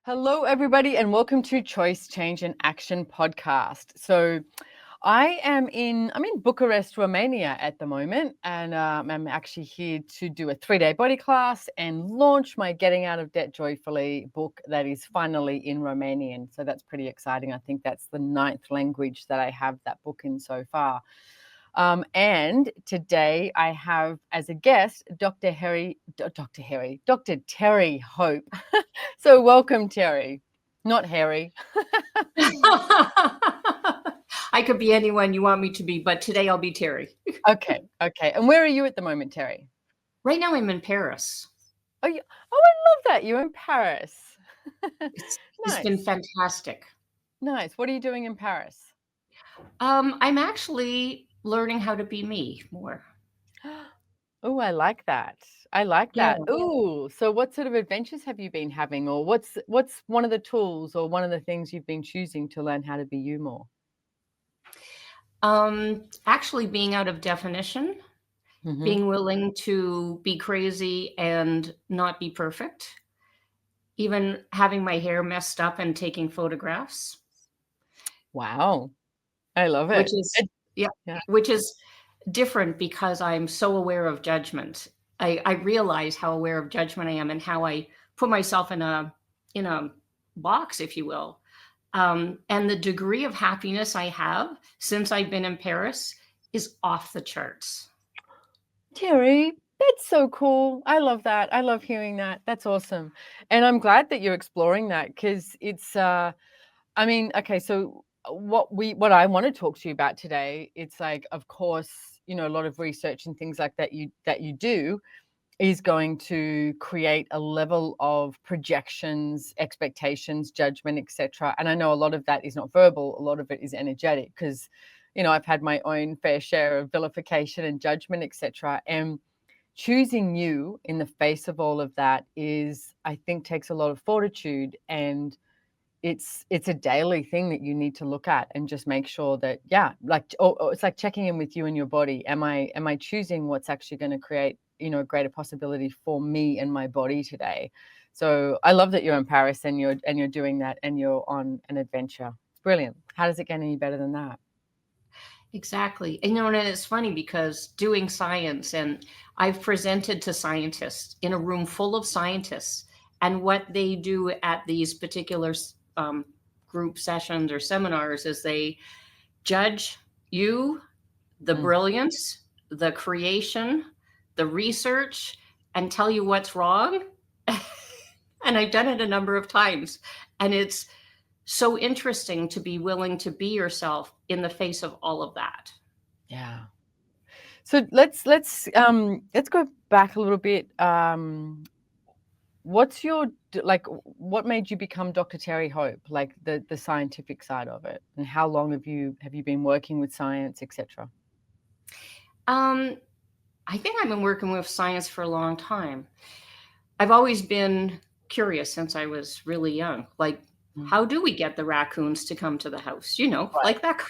Hello, everybody, and welcome to Choice, Change, and Action podcast. So, I'm in Bucharest, Romania at the moment, and I'm actually here to do a 3-day body class and launch my Getting Out of Debt Joyfully book that is finally in Romanian. So that's pretty exciting. I think that's the 9th language that I have that book in so far. And today I have as a guest Dr. Terrie Hope. So welcome, Terrie. Not Harry. I could be anyone you want me to be, but today I'll be Terrie. Okay. And where are you at the moment, Terrie? Right now I'm in Paris. Oh, I love that. You're in Paris. It's been fantastic. Nice. What are you doing in Paris? I'm actually learning how to be me more. Oh, I like that. I like Yeah. that. Oh, so what sort of adventures have you been having, or what's one of the tools or one of the things you've been choosing to learn how to be you more? Actually being out of definition, being willing to be crazy and not be perfect, even having my hair messed up and taking photographs. Wow. I love it. Which is Yeah. which is different because I'm so aware of judgment. I realize how aware of judgment I am and how I put myself in a box, if you will. And the degree of happiness I have since I've been in Paris is off the charts. Terrie, that's so cool. I love that. I love hearing that. That's awesome. And I'm glad that you're exploring that because it's okay, so what I want to talk to you about today, it's like, of course, a lot of research and things like that you do is going to create a level of projections, expectations, judgment, etc. And I know a lot of that is not verbal, a lot of it is energetic because I've had my own fair share of vilification and judgment, etc. And choosing you in the face of all of that is, I think, takes a lot of fortitude, and it's a daily thing that you need to look at and just make sure that, it's like checking in with you and your body. Am I choosing what's actually going to create a greater possibility for me and my body today? So I love that you're in Paris and you're doing that and you're on an adventure. It's brilliant. How does it get any better than that? Exactly. And and it's funny because doing science, and I've presented to scientists in a room full of scientists, and what they do at these particular group sessions or seminars is they judge you, the brilliance, the creation, the research, and tell you what's wrong. And I've done it a number of times. And it's so interesting to be willing to be yourself in the face of all of that. Yeah. So let's go back a little bit. What's your what made you become Dr. Terrie Hope, like the scientific side of it, and how long have you been working with science, etc.? I think I've been working with science for a long time. I've always been curious since I was really young. Like, how do we get the raccoons to come to the house? Right. Like that.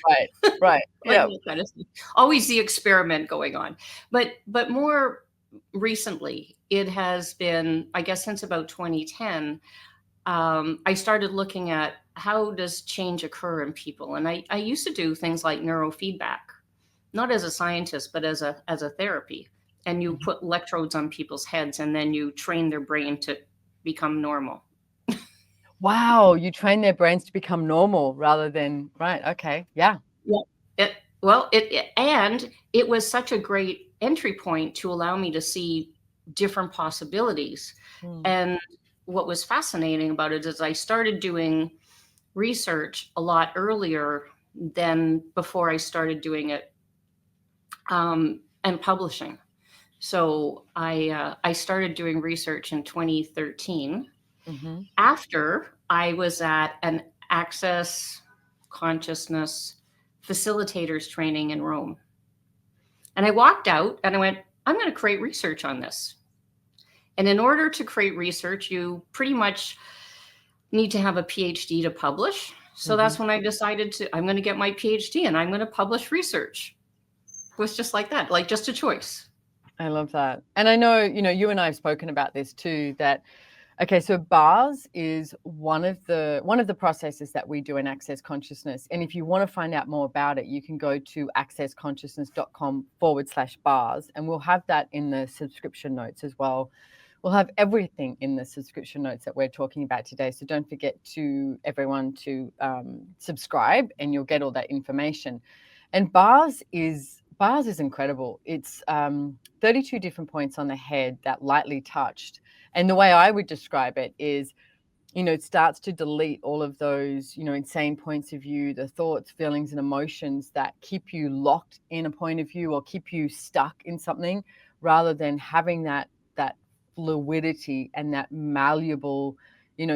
Right. Like that kind of thing. Always the experiment going on. But more recently, it has been, I guess, since about 2010, I started looking at how does change occur in people. And I used to do things like neurofeedback, not as a scientist, but as a therapy. And you put electrodes on people's heads and then you train their brain to become normal. Wow, you train their brains to become normal rather than, right, okay, yeah. It was such a great entry point to allow me to see different possibilities. And what was fascinating about it is I started doing research a lot earlier than before I started doing it and publishing. So I started doing research in 2013 after I was at an Access Consciousness facilitators training in Rome. And I walked out and I went, I'm going to create research on this. And in order to create research, you pretty much need to have a PhD to publish. So that's when I decided I'm going to get my PhD and I'm going to publish research. It was just like that, like just a choice. I love that. And I know, you and I have spoken about this too, that Okay, so bars is one of the processes that we do in Access Consciousness. And if you want to find out more about it, you can go to accessconsciousness.com/bars, and we'll have that in the subscription notes as well. We'll have everything in the subscription notes that we're talking about today. So don't forget to everyone to subscribe, and you'll get all that information. And bars is incredible. It's 32 different points on the head that lightly touched. And the way I would describe it is, it starts to delete all of those, insane points of view, the thoughts, feelings, and emotions that keep you locked in a point of view or keep you stuck in something, rather than having that fluidity and that malleable,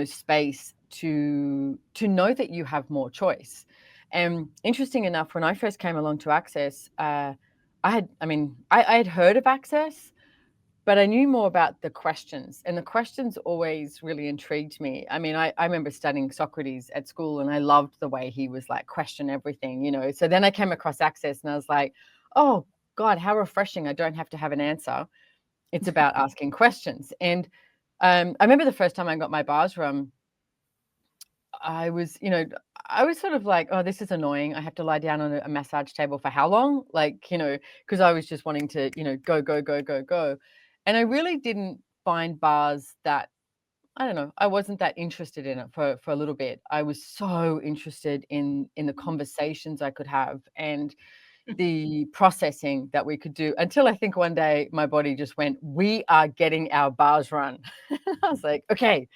space to know that you have more choice. And interesting enough, when I first came along to Access, I had heard of Access, but I knew more about the questions, and the questions always really intrigued me. I mean, I remember studying Socrates at school, and I loved the way he was like, question everything, So then I came across Access, and I was like, oh God, how refreshing. I don't have to have an answer. It's about asking questions. And I remember the first time I got my bars run, I was, sort of like, oh, this is annoying. I have to lie down on a massage table for how long? Like, because I was just wanting to, go, go, go, go, go. And I really didn't find bars that, I don't know, I wasn't that interested in it for a little bit. I was so interested in the conversations I could have and the processing that we could do, until I think one day my body just went, we are getting our bars run. I was like, okay.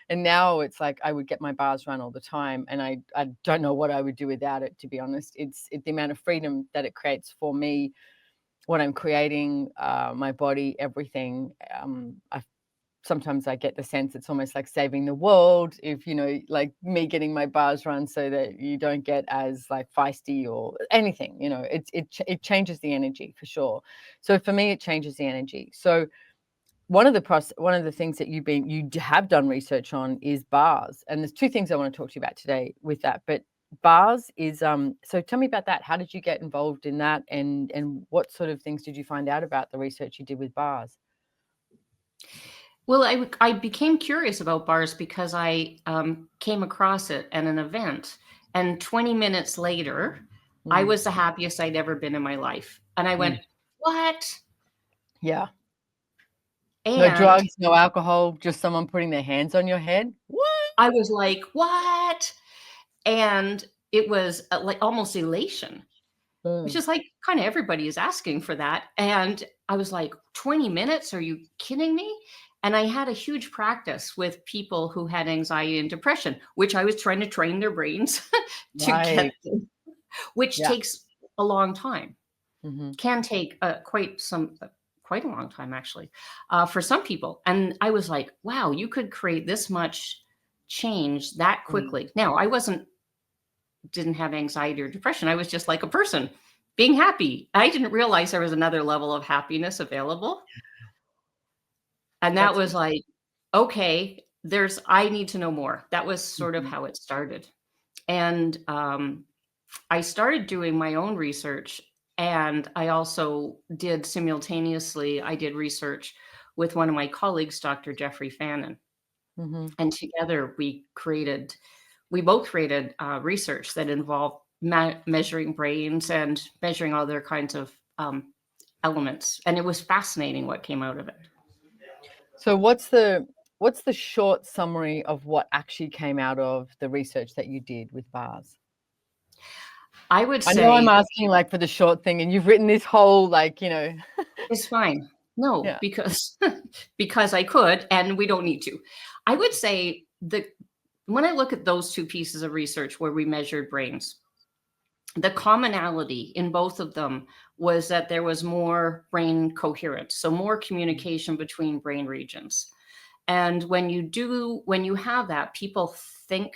And now it's like I would get my bars run all the time, and I don't know what I would do without it, to be honest. It's the amount of freedom that it creates for me, what I'm creating, my body, everything. Sometimes I get the sense it's almost like saving the world if, like me getting my bars run, so that you don't get as like feisty or anything, it changes the energy for sure. So for me, it changes the energy. So one of the things that you have done research on is bars. And there's two things I want to talk to you about today with that. But bars is, so tell me about that. How did you get involved in that? And what sort of things did you find out about the research you did with bars? Well, I became curious about bars because I came across it at an event, and 20 minutes later, I Mm, was the happiest I'd ever been in my life. And I mm. went, what? Yeah. No And drugs, no alcohol, just someone putting their hands on your head? What? I was like, what? And it was like almost elation, which Mm, is like kind of everybody is asking for that. And I was like, 20 minutes? Are you kidding me? And I had a huge practice with people who had anxiety and depression, which I was trying to train their brains to get right. them, which Yeah. takes a long time, Mhm. can take quite a long time actually, for some people. And I was like, wow, you could create this much change that Mm. quickly. Now, didn't have anxiety or depression. I was just like a person being happy. I didn't realize there was another level of happiness available. And that That's was like, okay, I need to know more. That was sort of mhm. how it started. And I started doing my own research. And I also I did research with one of my colleagues, Dr. Jeffrey Fannin. Mhm. And together we both created research that involved measuring brains and measuring other kinds of elements. And it was fascinating what came out of it. So what's the short summary of what actually came out of the research that you did with bars? I would I know I'm say asking like for the short thing, and you've written this whole like, it's fine. No, yeah. because because I could, and we don't need to. I would say that when I look at those two pieces of research where we measured brains, the commonality in both of them was that there was more brain coherence, so more communication between brain regions. And when you have that, people think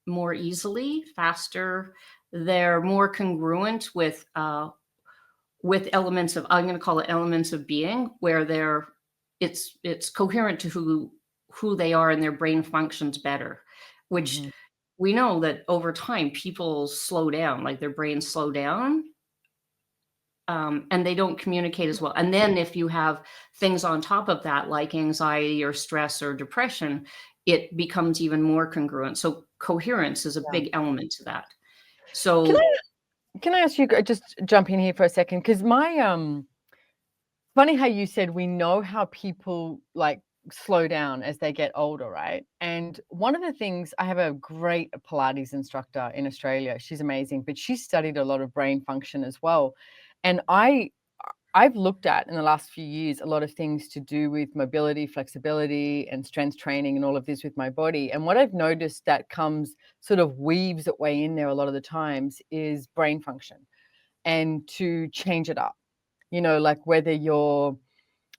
more easily, faster. They're more congruent with elements of, I'm going to call it elements of being, where it's coherent to who they are, and their brain functions better, which Mhm. we know that over time people slow down, like their brains slow down. and they don't communicate as well. And then if you have things on top of that, like anxiety or stress or depression, it becomes even more congruent. So coherence is a Yeah. big element to that. Can So, I ask you, just jump in here for a second? Because funny how you said we know how people like slow down as they get older, right? And one of the things, I have a great Pilates instructor in Australia. She's amazing, but she studied a lot of brain function as well. And I've looked at in the last few years a lot of things to do with mobility, flexibility, and strength training and all of this with my body. And what I've noticed that comes sort of weaves its way in there a lot of the times is brain function, and to change it up. Like whether I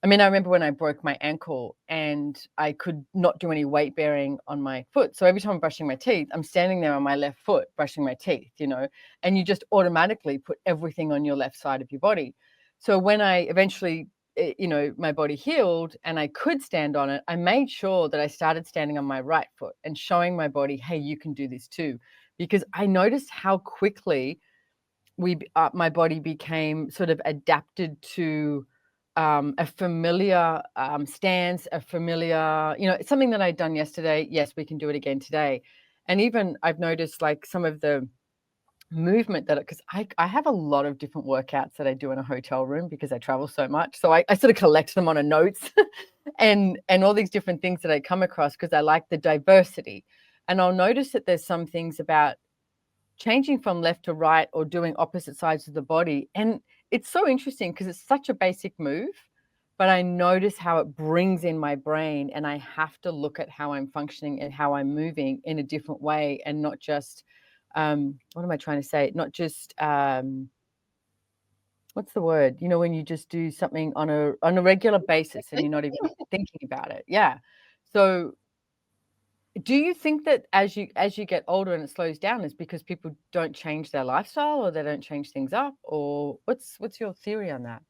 remember when I broke my ankle and I could not do any weight bearing on my foot. So every time I'm brushing my teeth, I'm standing there on my left foot brushing my teeth, and you just automatically put everything on your left side of your body. So when I eventually, my body healed and I could stand on it, I made sure that I started standing on my right foot and showing my body, hey, you can do this too. Because I noticed how quickly my body became sort of adapted to a familiar stance, a familiar, something that I'd done yesterday. Yes, we can do it again today. And even I've noticed like some of the movement because I have a lot of different workouts that I do in a hotel room because I travel so much. So I sort of collect them on a notes and all these different things that I come across because I like the diversity. And I'll notice that there's some things about changing from left to right or doing opposite sides of the body. And it's so interesting because it's such a basic move, but I notice how it brings in my brain, and I have to look at how I'm functioning and how I'm moving in a different way, and not just, what am I trying to say? Not just, what's the word? When you just do something on a regular basis and you're not even thinking about it. Yeah. So do you think that as you get older and it slows down is because people don't change their lifestyle or they don't change things up, or what's your theory on that?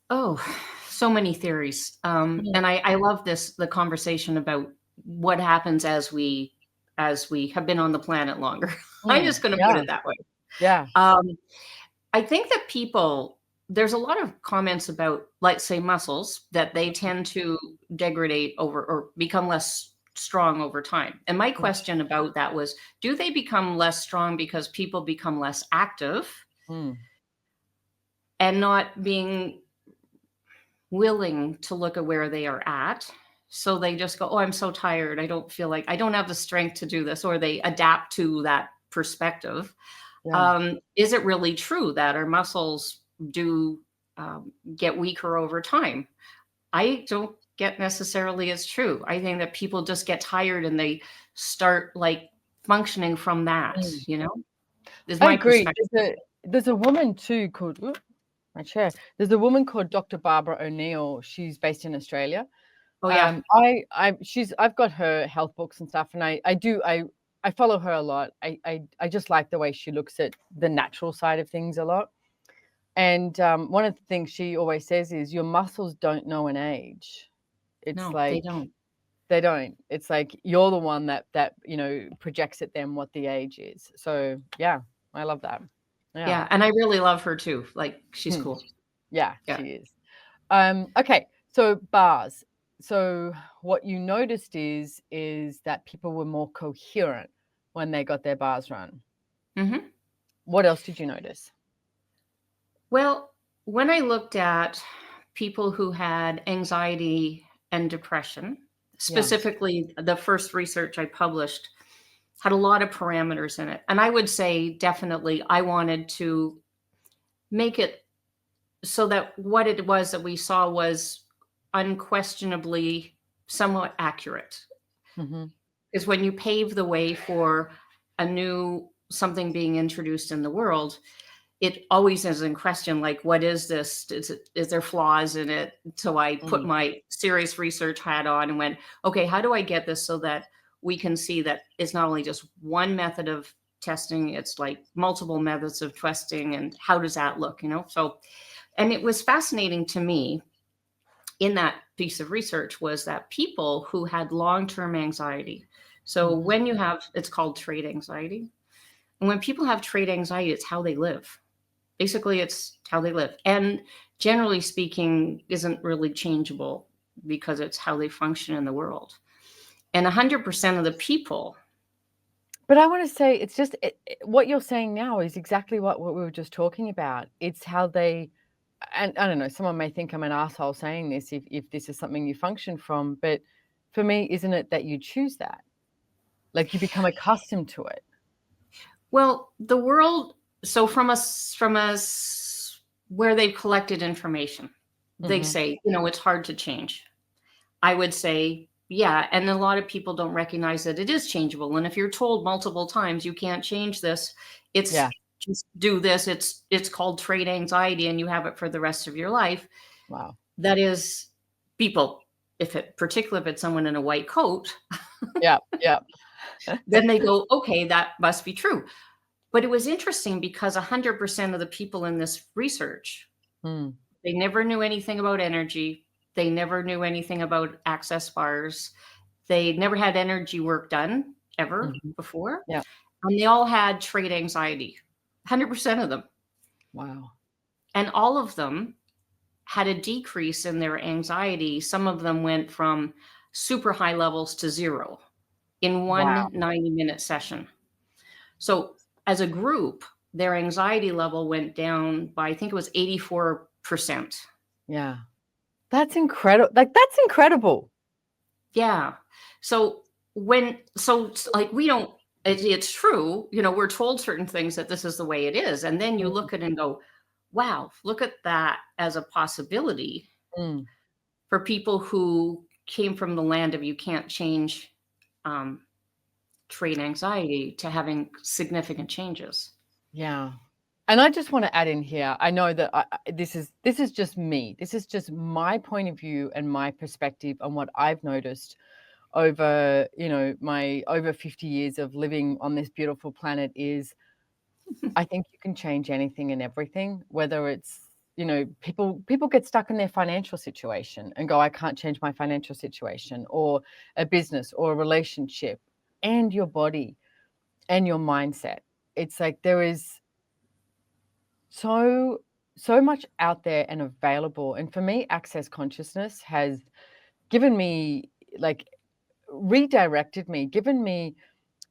oh, so many theories. Mm, And I love the conversation about what happens as we have been on the planet longer. I'm just going to put yeah, it that way. yeah, Um, I think that there's a lot of comments about, like, say, muscles, that they tend to degrade over or become less strong over time. And my mm, question about that was, do they become less strong because people become less active mm, and not being willing to look at where they are at? So they just go, oh, I'm so tired. I don't feel like I don't have the strength to do this, or they adapt to that perspective. yeah. Is it really true that our muscles do get weaker over time? I don't get necessarily it's true. I think that people just get tired and they start like functioning from that, Mm. is I my agree. perspective. There's a woman too called my chair. There's a woman called Dr. Barbara O'Neill. She's based in Australia. Oh, yeah. I've got her health books and stuff, and I follow her a lot. I just like the way she looks at the natural side of things a lot. And one of the things she always says is your muscles don't know an age. It's No, they like don't. they don't. It's like you're the one that projects at them what the age is. So yeah, I love that. Yeah. Yeah. And I really love her too. Like, she's Hmm. cool. Yeah, Yeah. she is. Okay, so bars. So what you noticed is that people were more coherent when they got their bars run. Hmm. What else did you notice? Well, when I looked at people who had anxiety and depression, Yeah. specifically the first research I published had a lot of parameters in it. And I would say definitely I wanted to make it so that what it was that we saw was unquestionably somewhat accurate. Hmm. Is when you pave the way for a new something being introduced in the world, it always is in question, like, what is this? Is there flaws in it? So I put Mm, my serious research hat on and went, okay, how do I get this so that we can see that it's not only just one method of testing, it's like multiple methods of testing, and how does that look, So, and it was fascinating to me in that piece of research was that people who had long-term anxiety. So mhm, when you have, it's called trait anxiety. And when people have trait anxiety, it's how they live. Basically, it's how they live. And generally speaking, isn't really changeable because it's how they function in the world. And 100% of the people. But I want to say it's just what you're saying now is exactly what we were just talking about. It's how they, and I don't know, someone may think I'm an asshole saying this if this is something you function from, but for me, isn't it that you choose that? Like you become accustomed to it. Well, the world, so from us where they've collected information, they Mm-hmm. say, it's hard to change. I would say, yeah, and a lot of people don't recognize that it is changeable. And if you're told multiple times you can't change this, Yeah. it's just do this. It's called trait anxiety, and you have it for the rest of your life. Wow. That is people, particularly if it's someone in a white coat, Yeah. Yeah. then they go, okay, that must be true. But it was interesting because 100% of the people in this research, Mm. they never knew anything about energy. They never knew anything about access bars. They never had energy work done ever Mm-hmm. before. Yeah. And they all had trait anxiety, 100% of them. Wow. And all of them had a decrease in their anxiety. Some of them went from super high levels to zero in one Wow. 90-minute session. So as a group, their anxiety level went down by, I think it was 84%. Yeah. That's incredible. Like that's incredible. Yeah. So like we don't, it's true, we're told certain things that this is the way it is. And then you Mm. look at it and go, wow, look at that as a possibility Mm. for people who came from the land of you can't change um, trait anxiety to having significant changes. Yeah. And I just want to add in here, I know that this is just me. This is just my point of view and my perspective on what I've noticed over, my over 50 years of living on this beautiful planet is I think you can change anything and everything, whether it's, people get stuck in their financial situation and go, I can't change my financial situation, or a business or a relationship, and your body and your mindset. It's like there is so much out there and available. And for me, access consciousness has given me, like, redirected me, given me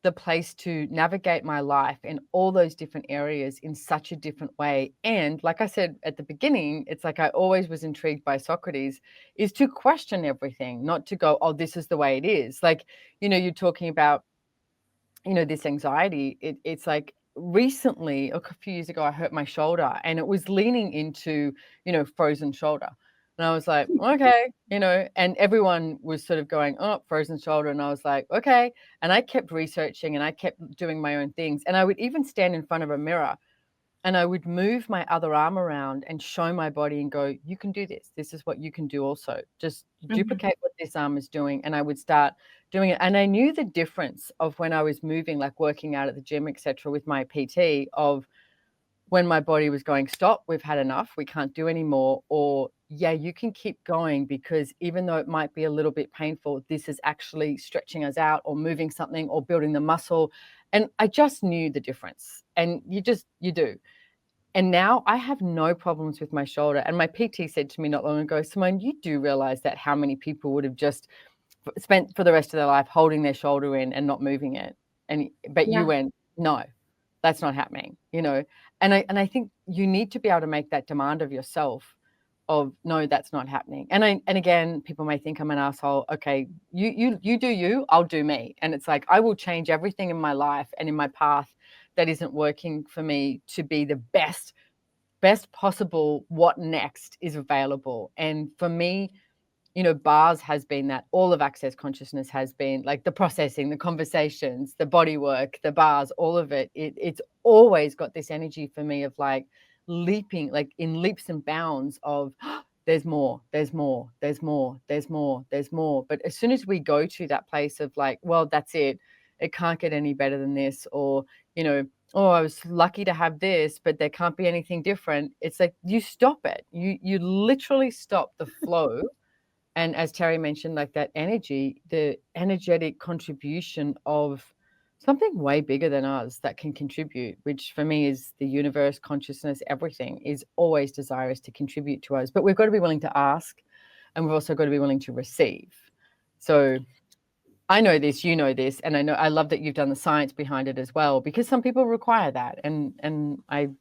the place to navigate my life in all those different areas in such a different way. And like I said at the beginning, it's like I always was intrigued by Socrates, is to question everything, not to go, oh, this is the way it is. Like, you're talking about, this anxiety. It's like recently, a few years ago, I hurt my shoulder and it was leaning into, frozen shoulder. And I was like, okay, and everyone was sort of going, oh, frozen shoulder. And I was like, okay. And I kept researching and I kept doing my own things. And I would even stand in front of a mirror and I would move my other arm around and show my body and go, you can do this. This is what you can do also. Just Mhm. duplicate what this arm is doing. And I would start doing it. And I knew the difference of when I was moving, like working out at the gym, etc., with my PT, of when my body was going, stop, we've had enough, we can't do anymore, or yeah, you can keep going because even though it might be a little bit painful, this is actually stretching us out or moving something or building the muscle. And I just knew the difference. And you do. And now I have no problems with my shoulder. And my PT said to me not long ago, Simone, you do realize that how many people would have just spent for the rest of their life holding their shoulder in and not moving it. But you Yeah. went, no, that's not happening, And I think you need to be able to make that demand of yourself of no, that's not happening. And again, people may think I'm an asshole. Okay, you do you, I'll do me. And it's like I will change everything in my life and in my path that isn't working for me to be the best possible what next is available. And for me, bars has been that. All of access consciousness has been like the processing, the conversations, the body work, the bars, all of it. It's always got this energy for me of like leaping, like in leaps and bounds of there's more, there's more, there's more, there's more, there's more. But as soon as we go to that place of like, well, that's it, it can't get any better than this, or, oh, I was lucky to have this, but there can't be anything different. It's like you stop it. You literally stop the flow. And as Terrie mentioned, like that energy, the energetic contribution of something way bigger than us that can contribute, which for me is the universe, consciousness, everything is always desirous to contribute to us. But we've got to be willing to ask, and we've also got to be willing to receive. So I know this, you know this, and I love that you've done the science behind it as well, because some people require that, and I'm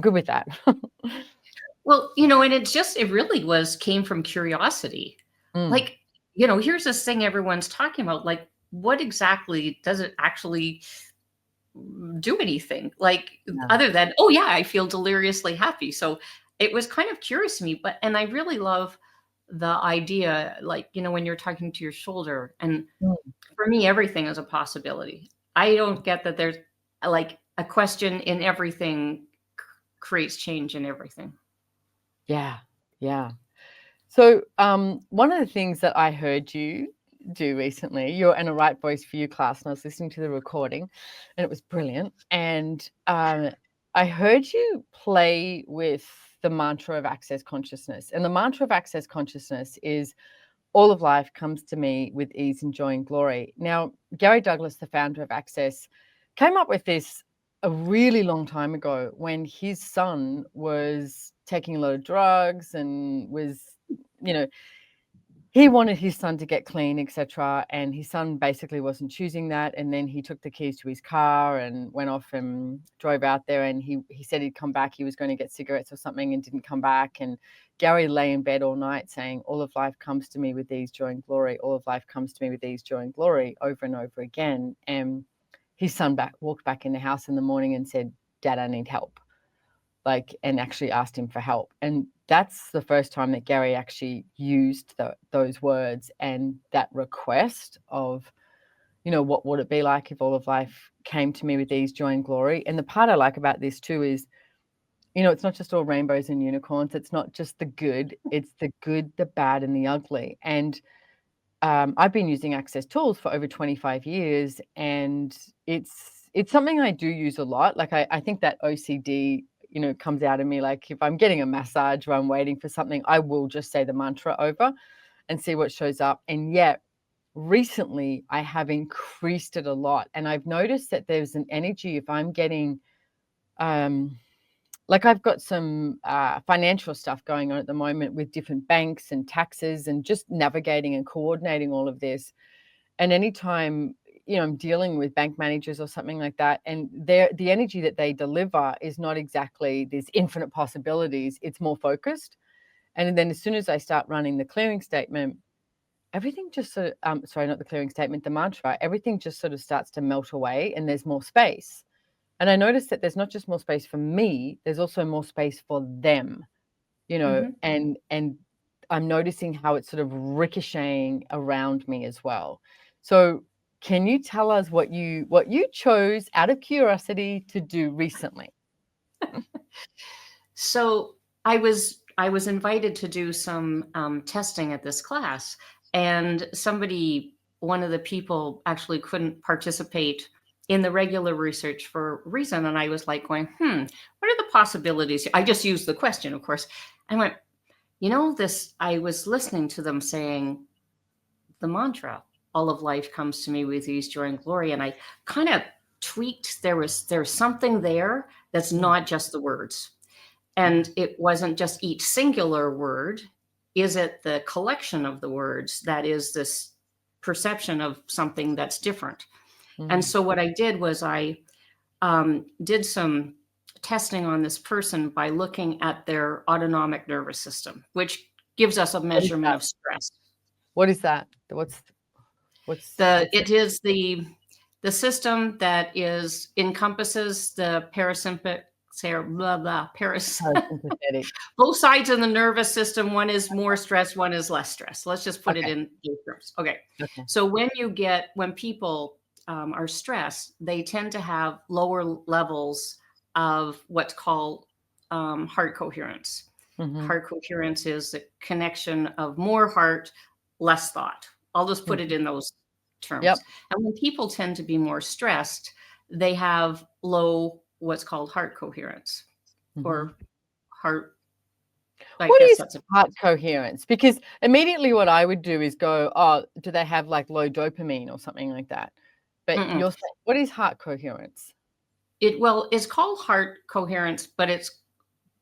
good with that. Well, and it really came from curiosity. Like, here's this thing everyone's talking about. Like, what exactly does it actually do anything? Like, other than, oh yeah, I feel deliriously happy. So it was kind of curious to me, and I really love the idea, like, when you're talking to your shoulder, and for me, everything is a possibility. I don't get that there's like a question in everything creates change in everything. Yeah. So one of the things that I heard you do recently, you're in a Right Voice for You class, and I was listening to the recording, and it was brilliant. And I heard you play with the mantra of access consciousness. And the mantra of access consciousness is, all of life comes to me with ease and joy and glory. Now, Gary Douglas, the founder of Access, came up with this a really long time ago when his son was taking a lot of drugs and was, he wanted his son to get clean, etc. And his son basically wasn't choosing that. And then he took the keys to his car and went off and drove out there. And he said he'd come back. He was going to get cigarettes or something and didn't come back. And Gary lay in bed all night saying, all of life comes to me with ease, joy, and glory. All of life comes to me with ease, joy, and glory, over and over again. And his son walked back in the house in the morning and said, Dad, I need help. And actually asked him for help. And that's the first time that Gary actually used those words and that request of, what would it be like if all of life came to me with ease, joy, and glory? And the part I like about this too is, it's not just all rainbows and unicorns. It's not just the good. It's the good, the bad, and the ugly. And I've been using Access tools for over 25 years, and it's something I do use a lot. Like I think that OCD, comes out of me. Like if I'm getting a massage or I'm waiting for something, I will just say the mantra over and see what shows up. And yet recently I have increased it a lot. And I've noticed that there's an energy if I'm getting, like I've got some financial stuff going on at the moment with different banks and taxes and just navigating and coordinating all of this. And anytime, I'm dealing with bank managers or something like that, and the energy that they deliver is not exactly there's infinite possibilities. It's more focused. And then as soon as I start running the clearing statement, everything just sort of, sorry, not the clearing statement, the mantra, everything just sort of starts to melt away and there's more space. And I noticed that there's not just more space for me, there's also more space for them, and I'm noticing how it's sort of ricocheting around me as well. So can you tell us what you chose out of curiosity to do recently? So I was invited to do some testing at this class, and one of the people actually couldn't participate in the regular research for a reason. And I was like going, what are the possibilities? I just used the question, of course. I went, I was listening to them saying the mantra, all of life comes to me with ease, joy, and glory. And I kind of tweaked, there's something there that's not just the words. And it wasn't just each singular word. Is it the collection of the words that is this perception of something that's different? And so what I did was I did some testing on this person by looking at their autonomic nervous system, which gives us a measurement of stress. What is that? It is the system that encompasses the parasympathetic, parasympathetic. Both sides of the nervous system. One is more stress, one is less stress. Let's just put it in those terms. Okay. So when people are stressed, they tend to have lower levels of what's called heart coherence. Heart coherence is the connection of more heart, less thought. I'll just put it in those terms. And when people tend to be more stressed, they have low what's called heart coherence or heart. What is heart coherence? Because immediately what I would do is go, oh, do they have like low dopamine or something like that? But Mm-mm. you're saying, what is heart coherence? It's called heart coherence, but it's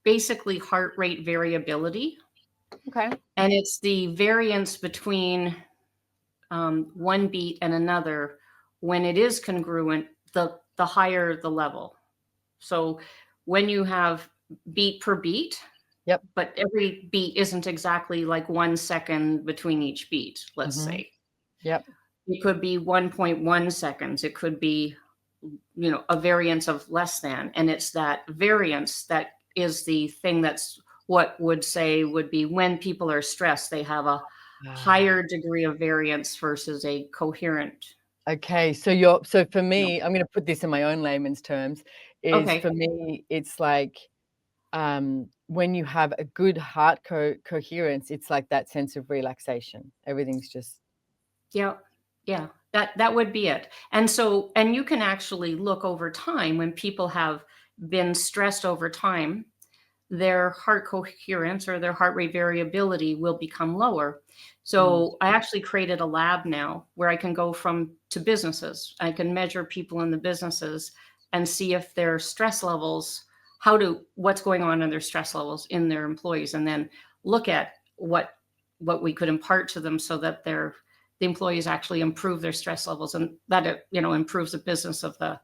basically heart rate variability, Okay. and it's the variance between one beat and another. When it is congruent, the higher the level. So when you have beat per beat, Yep. but every beat isn't exactly like 1 second between each beat, let's Mm-hmm. say. Yep. It could be 1.1 seconds. It could be, a variance of less than. And it's that variance that is the thing that's what would be when people are stressed, they have a Ah. higher degree of variance versus a coherent. Okay, so for No. me, I'm gonna put this in my own layman's terms, is for Okay. me, it's like, when you have a good heart coherence, it's like that sense of relaxation. Everything's just Yeah. Yeah. That would be it. And you can actually look over time when people have been stressed over time, their heart coherence or their heart rate variability will become lower. mm, So I actually created a lab now where I can go from to businesses. I can measure people in the businesses and see if their stress levels, what's going on in their stress levels in their employees, and then look at what we could impart to them so that the employees actually improve their stress levels, and that it improves the business of the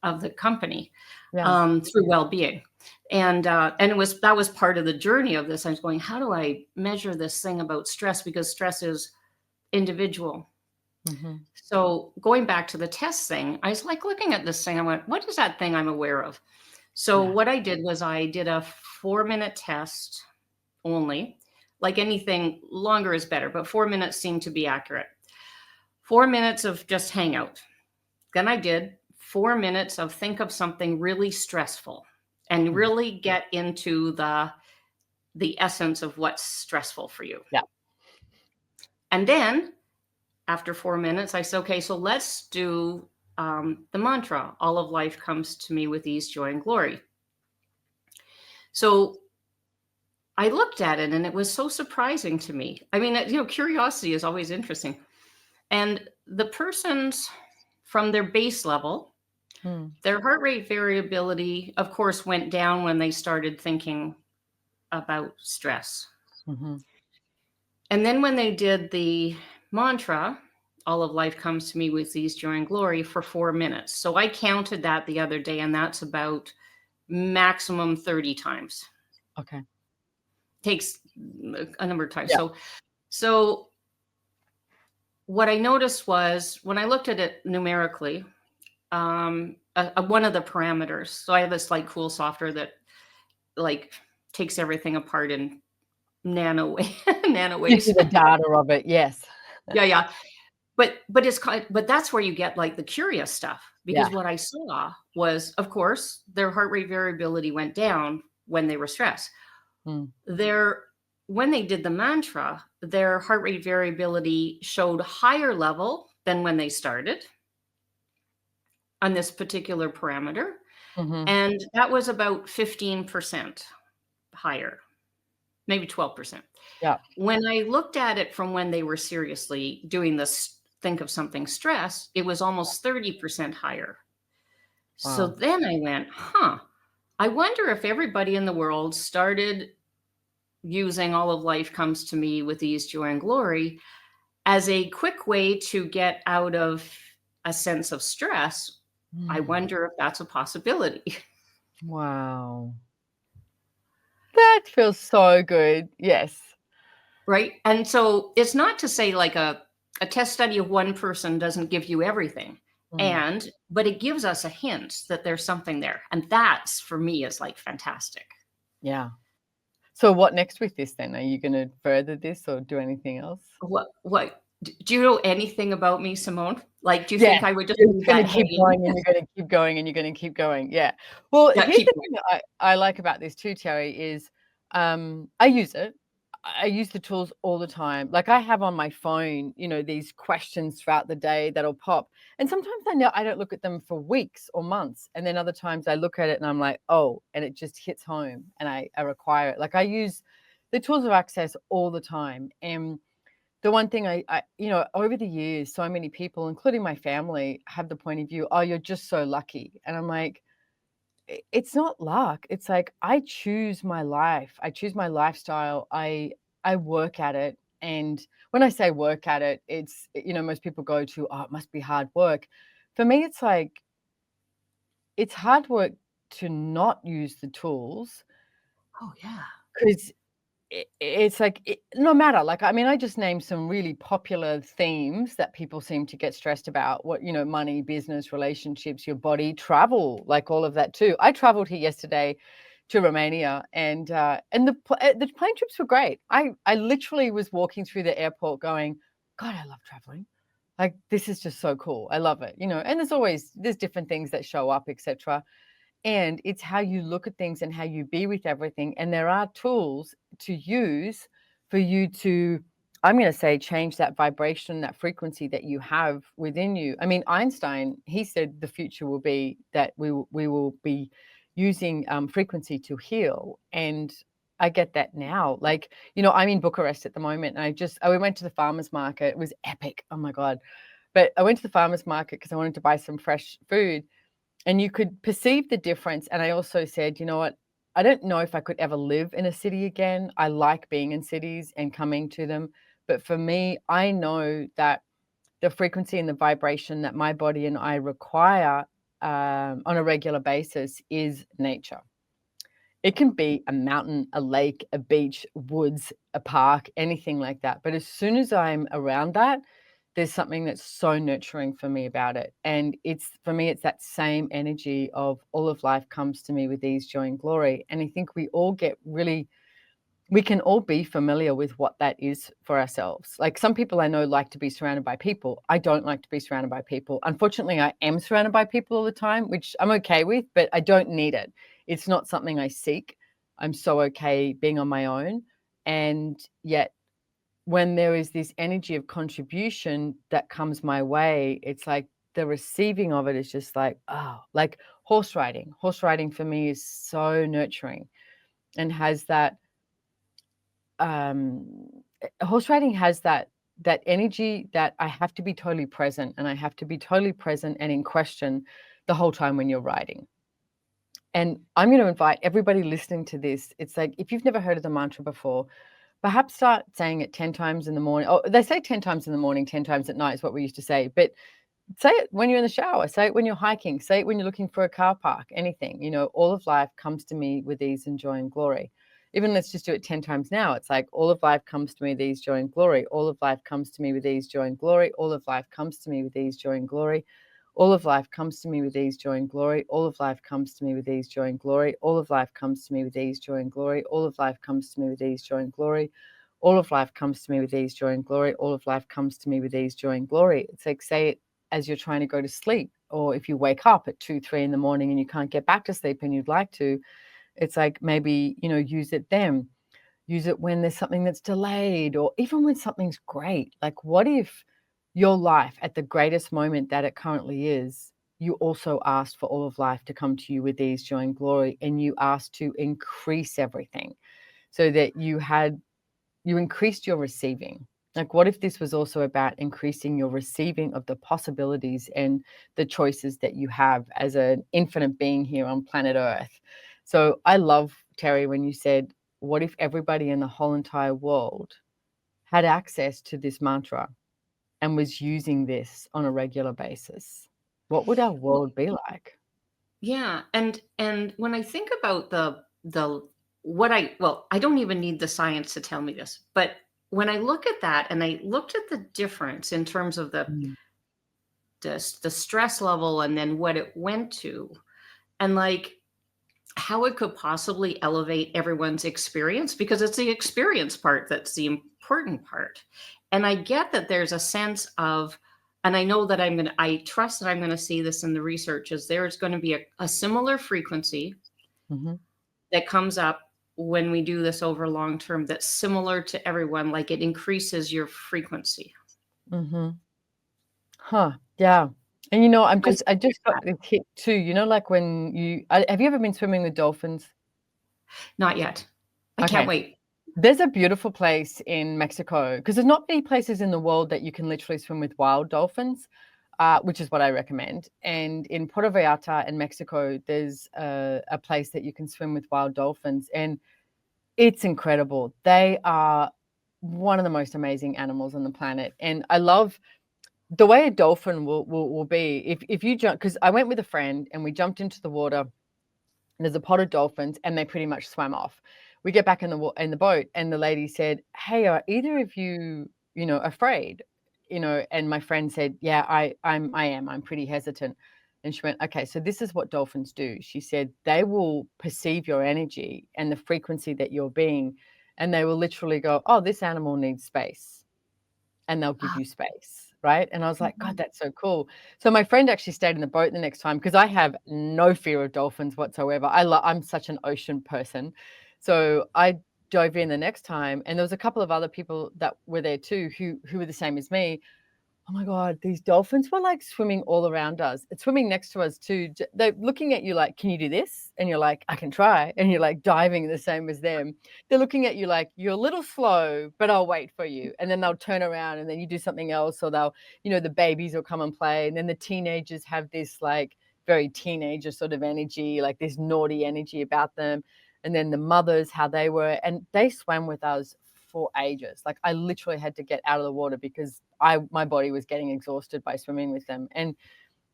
of the company yeah. through well-being. And that was part of the journey of this. I was going, how do I measure this thing about stress, because stress is individual. Mhm. So going back to the test thing, I was like looking at this thing. I went, what is that thing I'm aware of? So Yeah. what I did was I did a 4-minute test only. Like anything, longer is better, but 4 minutes seemed to be accurate. 4 minutes of just hang out. Then I did 4 minutes of think of something really stressful and Mhm. really get into the essence of what's stressful for you. Yeah. And then after 4 minutes, I said, okay, so let's do the mantra, all of life comes to me with ease, joy, and glory. So I looked at it and it was so surprising to me. I mean, curiosity is always interesting. And the person's from their base level, Mm. their heart rate variability, of course, went down when they started thinking about stress. Mhm. And then when they did the mantra, all of life comes to me with ease, joy, and glory for 4 minutes. So I counted that the other day, and that's about maximum 30 times. Okay. Takes a number of times. Yeah. So what I noticed was when I looked at it numerically, one of the parameters. So I have this like cool software that like takes everything apart in nano nano Gives waves. you the data of it, yes. Yeah, yeah. But that's where you get like the curious stuff, Yeah. because what I saw was, of course, their heart rate variability went down when they were stressed. Mm. Their When they did the mantra, their heart rate variability showed higher level than when they started on this particular parameter, Mhm. and that was about 15% higher, maybe 12%. Yeah. When I looked at it from when they were seriously doing this think of something stress, it was almost 30% higher. So Wow. then I went, huh, I wonder if everybody in the world started using all of life comes to me with ease, joy, and glory as a quick way to get out of a sense of stress. I Mm. wonder if that's a possibility. Wow. That feels so good. Yes. Right? And so it's not to say like a test study of one person doesn't give you everything. Mm. But it gives us a hint that there's something there. And that's for me is like fantastic. Yeah. So what next with this then? Are you gonna further this or do anything else? Do you know anything about me, Simone? Like, do you Yeah, think I would just you're leave just gonna that keep hanging? going and you're gonna keep going and you're gonna keep going, yeah. Well, Yeah, here's keep the going. thing that I like about this too, Terry, is, I use it. I use the tools all the time. Like, I have on my phone, these questions throughout the day that'll pop, and sometimes I don't look at them for weeks or months, and then other times I look at it and I'm like, "Oh," and it just hits home and I require it. Like, I use the tools of access all the time, and the one thing over the years, so many people, including my family, have the point of view, "Oh, you're just so lucky." And I'm like, It's not luck. It's like I choose my life. I choose my lifestyle. I work at it. And when I say work at it, it's, most people go to, "Oh, it must be hard work." For me, it's like it's hard work to not use the tools Oh, yeah. because it's like no matter, like, I mean, I just named some really popular themes that people seem to get stressed about. What, money, business, relationships, your body, travel, like all of that too. I traveled here yesterday to Romania, and the plane trips were great. I literally was walking through the airport going, God, I love traveling. Like, this is just so cool. I love it. And there's different things that show up, etc. And it's how you look at things and how you be with everything. And there are tools to use for you to, I'm going to say, change that vibration, that frequency that you have within you. I mean, Einstein, he said the future will be that we will be using frequency to heal. And I get that now. Like, I'm in Bucharest at the moment, and we went to the farmer's market. It was epic. Oh my God. But I went to the farmer's market because I wanted to buy some fresh food, and you could perceive the difference. And I also said, you know what? I don't know if I could ever live in a city again. I like being in cities and coming to them. But for me, I know that the frequency and the vibration that my body and I require on a regular basis is nature. It can be a mountain, a lake, a beach, woods, a park, anything like that. But as soon as I'm around that, there's something that's so nurturing for me about it. And for me, it's that same energy of all of life comes to me with ease, joy, and glory. And I think we can all be familiar with what that is for ourselves. Like, some people I know like to be surrounded by people. I don't like to be surrounded by people. Unfortunately, I am surrounded by people all the time, which I'm okay with, but I don't need it. It's not something I seek. I'm so okay being on my own. And yet, when there is this energy of contribution that comes my way, it's like the receiving of it is just like, oh, like horse riding. Horse riding for me is so nurturing and has that horse riding has that energy that I have to be totally present, and I have to be totally present and in question the whole time when you're riding. And I'm going to invite everybody listening to this. It's like, if you've never heard of the mantra before, perhaps start saying it 10 times in the morning. Oh, they say 10 times in the morning, 10 times at night is what we used to say. But say it when you're in the shower, say it when you're hiking, say it when you're looking for a car park, anything. All of life comes to me with ease and joy and glory. Even let's just do it 10 times now. It's like, all of life comes to me with ease, joy, and glory. All of life comes to me with ease, joy, and glory. All of life comes to me with ease, joy, and glory. All of life comes to me with ease, joy, and glory. All of life comes to me with ease, joy, and glory. All of life comes to me with ease, joy, and glory. All of life comes to me with ease, joy, and glory. All of life comes to me with ease, joy, and glory. All of life comes to me with ease, joy, and glory. It's like, say it as you're trying to go to sleep, or if you wake up at 2, 3 in the morning and you can't get back to sleep and you'd like to, it's like, maybe, use it then. Use it when there's something that's delayed, or even when something's great. Like, what if your life at the greatest moment that it currently is, you also asked for all of life to come to you with ease, joy, and glory, and you asked to increase everything so that you increased your receiving. Like, what if this was also about increasing your receiving of the possibilities and the choices that you have as an infinite being here on planet Earth? So I love, Terrie, when you said, what if everybody in the whole entire world had access to this mantra and was using this on a regular basis? What would our Well, world be like? yeah, and when I think about the what I don't even need the science to tell me this, but when I look at that and I looked at the difference in terms of Mm. the stress level and then what it went to, and like how it could possibly elevate everyone's experience, because it's the experience part that's the important part. And I get that there's a sense of, and I know that I trust that I'm going to see this in the research, is there's going to be a similar frequency Mhm. that comes up when we do this over long term that's similar to everyone, like it increases your frequency. Mhm. Huh, yeah. And, I I see just got that. this hit too, like when have you ever been swimming with dolphins? Not yet. I can't Okay. wait. There's a beautiful place in Mexico because there's not many places in the world that you can literally swim with wild dolphins, which is what I recommend. And in Puerto Vallarta in Mexico, there's a place that you can swim with wild dolphins, and it's incredible. They are one of the most amazing animals on the planet. And I love the way a dolphin will be if you jump, because I went with a friend and we jumped into the water. There's a pod of dolphins and they pretty much swam off. We get back in the boat and the lady said, "Hey, are either of you, afraid?" And my friend said, "Yeah, I am. I'm pretty hesitant." And she went, "Okay, so this is what dolphins do." She said, "They will perceive your energy and the frequency that you're being, and they will literally go, 'Oh, this animal needs space.'" And they'll give Ah, you space, right? And I was like, "God, mhm. that's so cool." So my friend actually stayed in the boat the next time because I have no fear of dolphins whatsoever. I'm such an ocean person. So I dove in the next time, and there was a couple of other people that were there too who were the same as me. Oh my God, these dolphins were like swimming all around us. It's swimming next to us too. They're looking at you like, "Can you do this?" And you're like, "I can try." And you're like diving the same as them. They're looking at you like, "You're a little slow, but I'll wait for you." And then they'll turn around and then you do something else, or the babies will come and play. And then the teenagers have this like very teenager sort of energy, like this naughty energy about them. And then the mothers, how they were, and they swam with us for ages. Like I literally had to get out of the water because my body was getting exhausted by swimming with them. And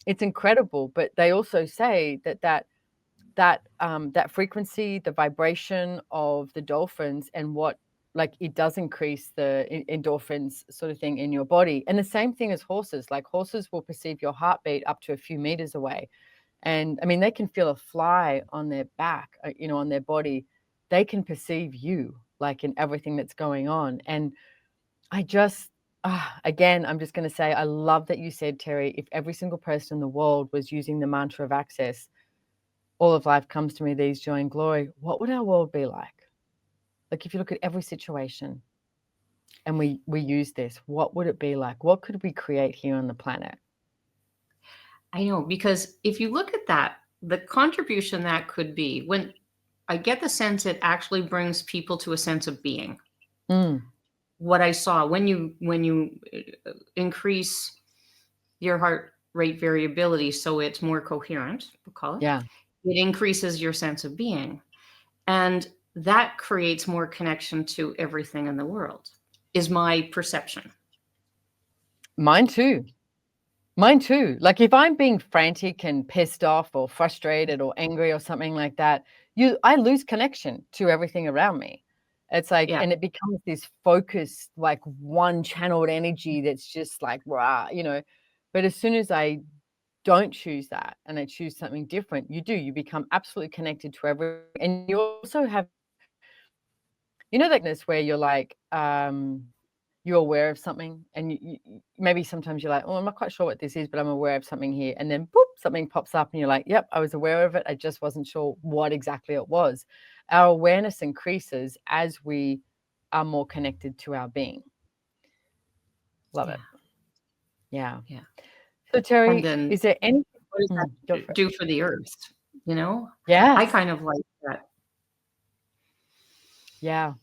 it's incredible. But they also say that frequency, the vibration of the dolphins, and what, like, it does increase the endorphins sort of thing in your body. And the same thing as horses. Like horses will perceive your heartbeat up to a few meters away. And I mean, they can feel a fly on their back, on their body. They can perceive you, like in everything that's going on. And I just, again, I'm just going to say, I love that you said, Terrie, if every single person in the world was using the mantra of access, all of life comes to me, these joy and glory, what would our world be like? Like if you look at every situation and we use this, what would it be like? What could we create here on the planet? I know, because if you look at that, the contribution that could be, when I get the sense it actually brings people to a sense of being. Mm, What I saw when you increase your heart rate variability so it's more coherent, we'll call it, yeah, it increases your sense of being. And that creates more connection to everything in the world, is my perception. mine too. Mine too. Like if I'm being frantic and pissed off or frustrated or angry or something like that, I lose connection to everything around me. It's like, Yeah. and it becomes this focused, like one channeled energy that's just like rah. But as soon as I don't choose that and I choose something different, you become absolutely connected to everything. And you also have, that goodness where you're like, you're aware of something and maybe sometimes you're like, "Oh, I'm not quite sure what this is, but I'm aware of something here." And then boop, something pops up and you're like, "Yep, I was aware of it. I just wasn't sure what exactly it was." Our awareness increases as we are more connected to our being. Love Yeah. it. Yeah. Yeah. So And Terrie, then is there any what does go that for it. do for the earth? You know? I Yes. kind of like that. Yeah.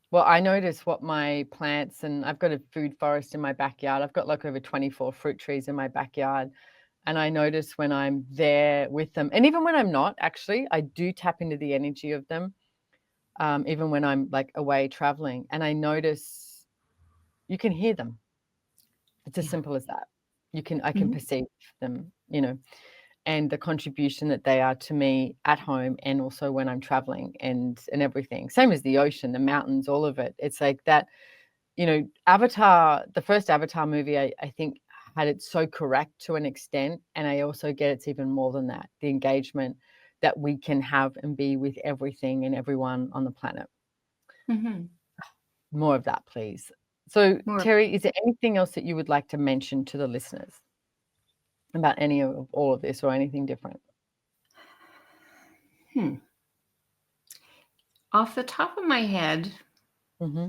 Well, I notice what my plants, and I've got a food forest in my backyard. I've got like over 24 fruit trees in my backyard. And I notice when I'm there with them, and even when I'm not, actually, I do tap into the energy of them, even when I'm like away traveling. And I notice you can hear them. It's as Yeah. simple as that. I can Mhm. perceive them, and the contribution that they are to me at home and also when I'm traveling and everything. Same as the ocean, the mountains, all of it. It's like that. Avatar, the first Avatar movie, I think had it so correct to an extent. And I also get it's even more than that, the engagement that we can have and be with everything and everyone on the planet. Mhm. More of that, please. So, More. Terrie, is there anything else that you would like to mention to the listeners about any of all of this or anything different? Hmm. Off the top of my head, Hmm.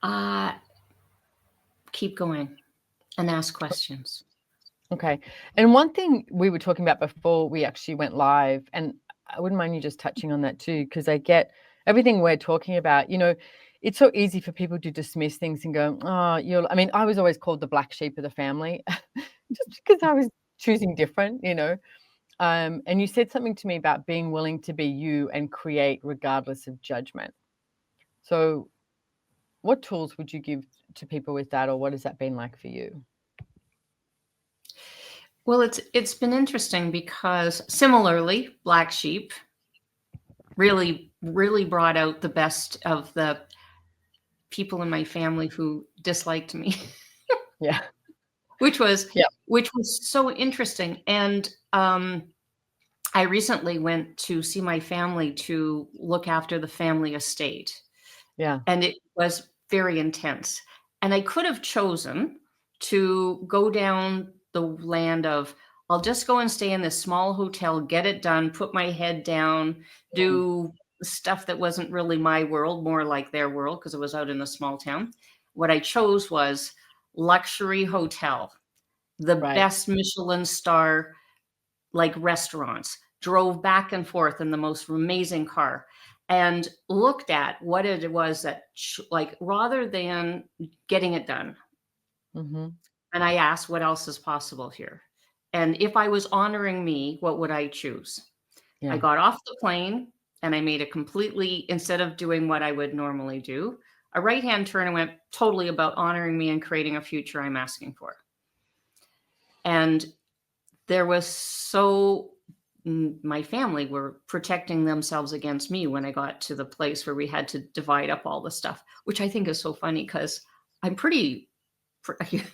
uh, keep going and ask questions. Okay. And one thing we were talking about before we actually went live, and I wouldn't mind you just touching on that too, because I get everything we're talking about. It's so easy for people to dismiss things and go, oh, I mean, I was always called the black sheep of the family just because I was choosing different. And you said something to me about being willing to be you and create regardless of judgment. So what tools would you give to people with that, or what has that been like for you? Well, it's been interesting because similarly, black sheep really brought out the best of the people in my family who disliked me, Yeah. which was Yeah. which was so interesting. And I recently went to see my family to look after the family estate, Yeah. and it was very intense. And I could have chosen to go down the land of, I'll just go and stay in this small hotel, get it done, put my head down, Mm. do stuff that wasn't really my world, more like their world, because it was out in a small town. What I chose was luxury hotel, the Right. best Michelin star like restaurants, drove back and forth in the most amazing car, and looked at what it was that like, rather than getting it done, Mm-hmm. and I asked what else is possible here, and if I was honoring me, what would I choose? I Yeah. got off the plane and I made a completely, instead of doing what I would normally do, a right hand turn and went totally about honoring me and creating a future I'm asking for. And there was so my family were protecting themselves against me when I got to the place where we had to divide up all the stuff, which I think is so funny because I'm pretty, I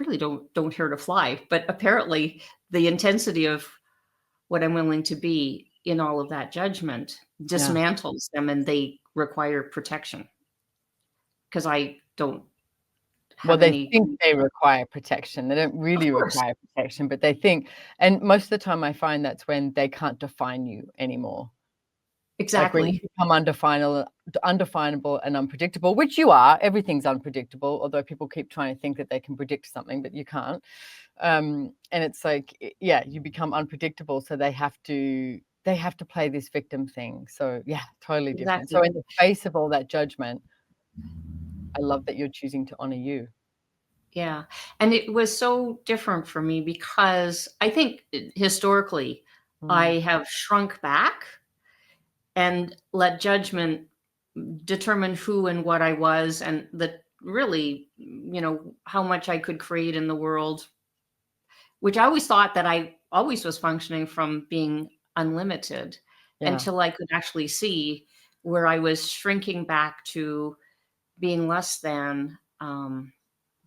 really don't care to fly, but apparently the intensity of what I'm willing to be in all of that judgment Yeah. dismantles them, and they require protection because I don't Well, have they any. think they require protection. They don't Of really course, require protection, but they think, and most of the time I find that's when they can't define you anymore. Like when you exactly, become undefinable and unpredictable, which you are, everything's unpredictable, although people keep trying to think that they can predict something, but you can't. And it's like, yeah, you become unpredictable, so they have to play this victim thing. So yeah, totally different. So exactly. in the face of all that judgment, I love that you're choosing to honor you. Yeah, and it was so different for me because I think historically, Mm, I have shrunk back and let judgment determine who and what I was, and that really, how much I could create in the world, which I always thought that I always was functioning from being unlimited, yeah. until I could actually see where I was shrinking back to being less than,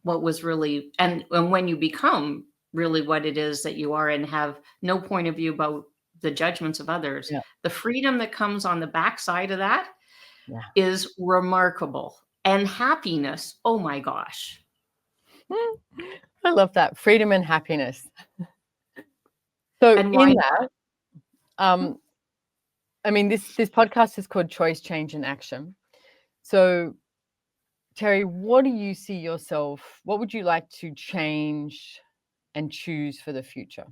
what was really, and when you become really what it is that you are and have no point of view about the judgments of others, Yeah. the freedom that comes on the backside of that Yeah. is remarkable. And happiness, oh my gosh. Mm, I love that. Freedom and happiness. So And why in that, not? um, I mean, this podcast is called Choice, Change, and Action. So, Terrie, what do you see yourself? What would you like to change and choose for the future?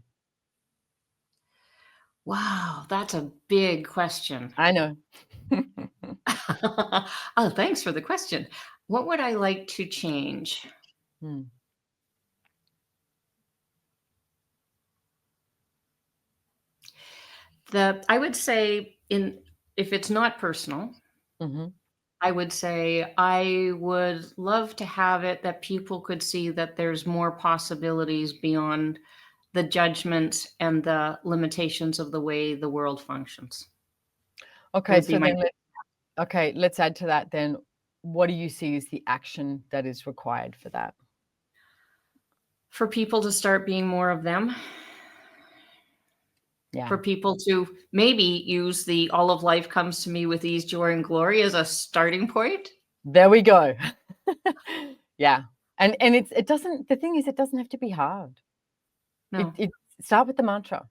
Wow, that's a big question. I know. Oh, thanks for the question. What would I like to change? Mm, I would say, in if it's not personal, mhm. I would say I would love to have it that people could see that there's more possibilities beyond the judgment and the limitations of the way the world functions. Okay, Would be so my then let's add to that then. What do you see as the action that is required for that? for people to start being more of them, Yeah. for people to maybe use the all of life comes to me with ease, joy, and glory as a starting point. There we go. Yeah. And it doesn't the thing is it doesn't have to be hard. It No, it start with the mantra.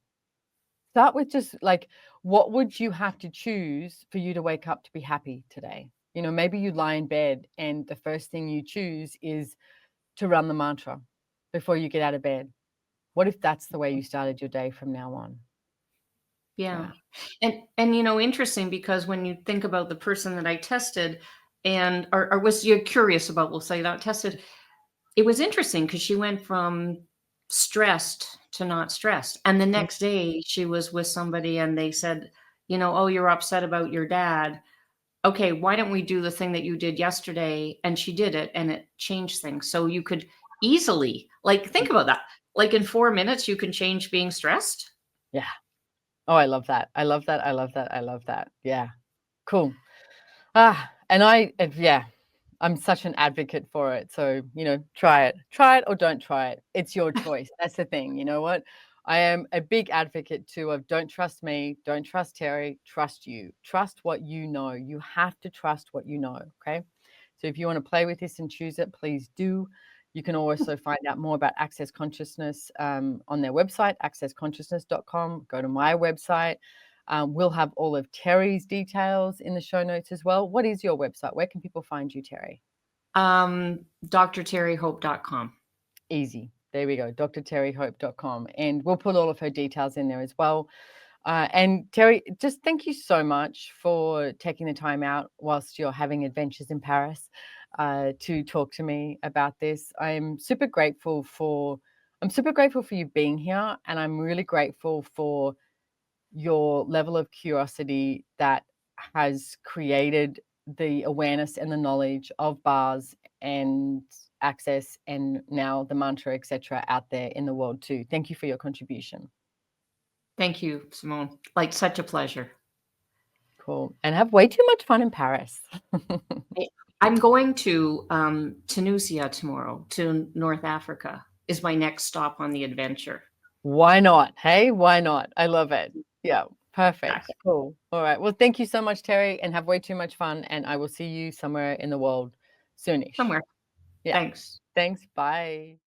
Start with just like, what would you have to choose for you to wake up to be happy today? Maybe you lie in bed and the first thing you choose is to run the mantra before you get out of bed. What if that's the way you started your day from now on? Yeah. Yeah. And interesting because when you think about the person that I tested and or was you curious about, we'll say that tested, it was interesting because she went from stressed to not stressed. And the Mm, next day she was with somebody and they said, "Oh, you're upset about your dad. Okay, why don't we do the thing that you did yesterday?" And she did it and it changed things. So you could easily, like, mm, think about that. Like in 4 minutes, you can change being stressed. yeah. Oh, I love that. I love that. I love that. I love that. Yeah. Cool. And yeah, I'm such an advocate for it. So, try it or don't try it. It's your choice. That's the thing. You know what? I am a big advocate too of don't trust me, don't trust Terrie, trust you. Trust what you know. You have to trust what you know. Okay. So if you want to play with this and choose it, please do. You can also find out more about Access Consciousness on their website, accessconsciousness.com. Go to my website. We'll have all of Terrie's details in the show notes as well. What is your website? Where can people find you, Terrie? DrTerrieHope.com. Easy. There we go, drterriehope.com. And we'll put all of her details in there as well. And Terrie, just thank you so much for taking the time out whilst you're having adventures in Paris to talk to me about this. I'm super grateful for you being here, and I'm really grateful for your level of curiosity that has created the awareness and the knowledge of bars and access and now the mantra, etc., out there in the world too. Thank you for your contribution. Thank you, Simone. Like, such a pleasure. Cool. And have way too much fun in Paris. I I'm going to, Tunisia tomorrow, to North Africa, is my next stop on the adventure. Why not? Hey, why not? I love it. Yeah, perfect. Exactly. Cool. All right. Well, thank you so much, Terrie, and have way too much fun. And I will see you somewhere in the world soonish. Somewhere. Yeah. Thanks. Thanks. Bye.